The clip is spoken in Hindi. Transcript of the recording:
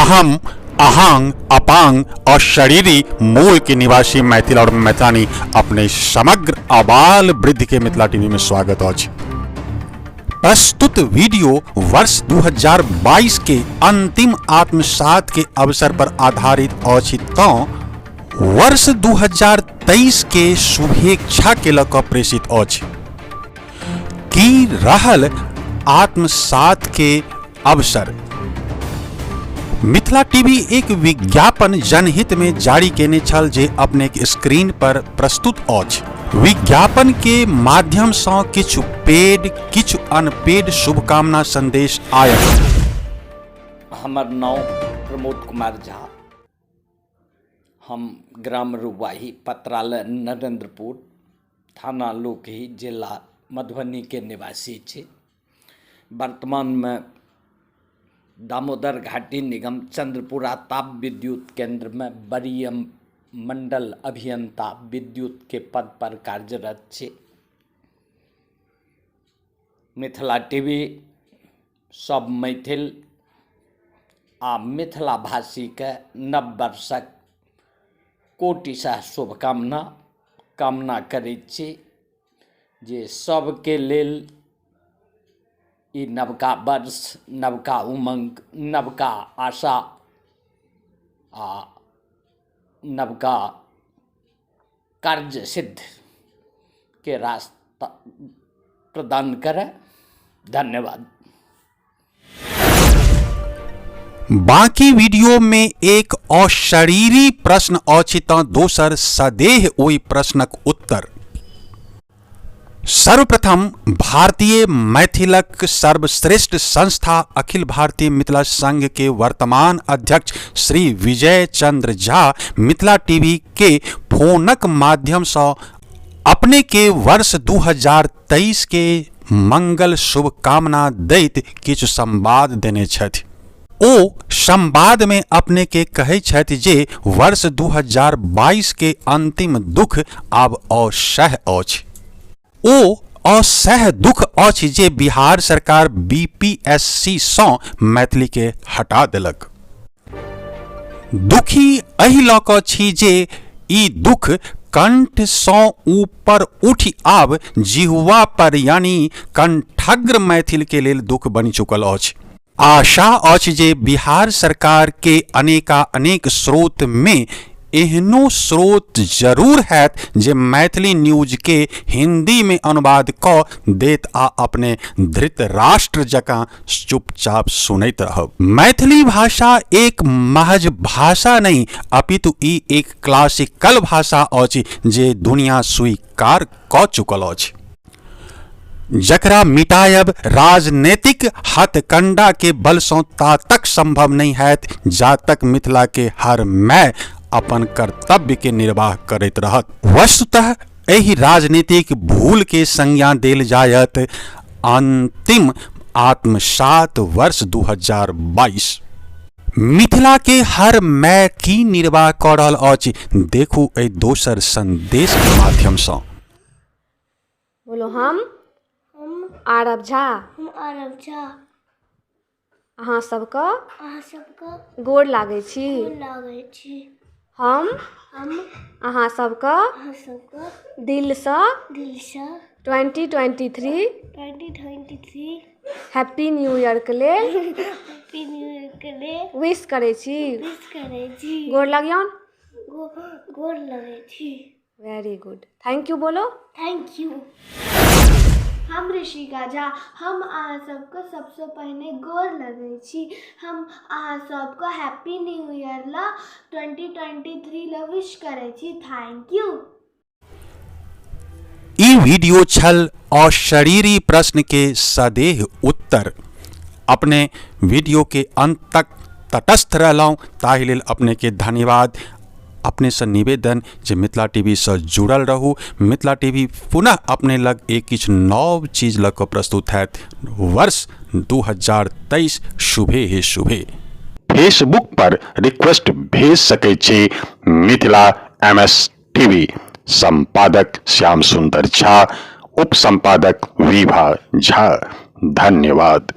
अहम, अहांग, अपांग और शरीरी मूल के निवासी मैथिल और मैथिलानी अपने समग्र आबाल वृद्धि के मिथिला टीवी में स्वागत अछि। प्रस्तुत वीडियो वर्ष 2022 के अंतिम आत्मसात के अवसर पर आधारित अछि तऽ वर्ष 2023 के शुभेच्छा के लऽ कऽ प्रेषित अछि। की रहल आत्मसात के अवसर। मिथिला टीवी एक विज्ञापन जनहित में जारी केने छल जे अपने स्क्रीन पर प्रस्तुत अछि। विज्ञापन के माध्यम से किछु पेड किछु अनपेड शुभकामना संदेश आयल। हमर नाम प्रमोद कुमार झा, हम ग्राम रुवाही, पत्रालय नरेंद्रपुर, थाना लोकही, जिला मधुबनी के निवासी छी। वर्तमान में दामोदर घाटी निगम चंद्रपुरा ताप विद्युत केंद्र में वरीय मंडल अभियंता विद्युत के पद पर कार्यरत छी। मिथिला टीवी सब मैथिल आ मिथिला भाषी के नव वर्षक कोटिशः शुभकामना कामना करैत छी जे सबके लेल ई नवका वर्ष, नवका उमंग, नवका आशा आ नवका कार्य सिद्ध के रास्ता प्रदान करे। धन्यवाद। बाकी वीडियो में एक अशरीरी प्रश्न अछि तऽ दोसर सदेह ओहि प्रश्नक उत्तर। सर्वप्रथम भारतीय मैथिलक सर्वश्रेष्ठ संस्था अखिल भारतीय मिथिला संघ के वर्तमान अध्यक्ष श्री विजय चंद्र झा मिथिला टीवी के फोनक माध्यम से अपने के वर्ष 2023 के मंगल शुभकामना दैत किछु संवाद देने छथि। ओ संवाद में अपने के कहै छथि जे वर्ष 2022 के अंतिम दुख आब असह्य अछि। ओ असह्य दुख अछि जे बिहार सरकार बीपीएससी सँ मैथिली के हटा देलक। दुखी एहि लऽ कऽ छी जे ई दुख कंठ सँ ऊपर उठि आब जिह्वा पर यानी कंठग्र मैथिल के लेल दुख बनि चुकल अछि। आशा अछि जे बिहार सरकार के अनेक स्रोत में एहनो स्रोत जरूर हैत जे मैथिली न्यूज के हिंदी में अनुवाद कऽ देत आ अपने धृतराष्ट्र जकाँ चुपचाप सुनैत रहब। मैथिली भाषा एक महज भाषा नहीं अपितु ई एक क्लासिकल भाषा अछि जे दुनिया स्वीकार कऽ चुकल अछि। जकरा मिटायब राजनीतिक हथकंडा के बल सँ ता तक संभव नहीं हैत जा तक मिथिला के हर मैं अपन कर्तव्य के निर्वाह करैत रहत। वस्तुतः एहि राजनीतिक भूल के संज्ञा देल जायत अंतिम आत्मसात वर्ष 2022। मिथिला के हर मैं की निर्वाह कऽ रहल अछि देखू एहि दोसर संदेश के माध्यम सँ। बोलो हम आरव झा अहाँ सबके गोर लागै छी। हम अहाँ सबके दिल सँ 2023 हैप्पी न्यू ईयर के लेल विश करै छी। गोर लगियौन। गोर लगै छी। वेरी गुड, थैंक यू बोलो। Thank you. हम ऋषिका झा, हम अहाँ सबके सबसे पहले गोर लगै छी। हम अहाँ सबके हैप्पी न्यू ईयर ला 2023 ला विश करै छी। Thank you. ई वीडियो छल अशरीरी प्रश्न के सदेह उत्तर। अपने वीडियो के अंत तक तटस्थ रहलहुँ ताहि लेल अपने के धन्यवाद। अपने से निवेदन जे मिथिला टीवी से जुड़ल रहू। मिथिला टीवी पुनः अपने लग एक किछु नव चीज लऽ कऽ प्रस्तुत हैत वर्ष 2023 शुभे हे शुभे। फेसबुक पर रिक्वेस्ट भेज सकै छी मिथिला MS टीवी। संपादक श्याम सुंदर झा, उप संपादक विभा झा। धन्यवाद।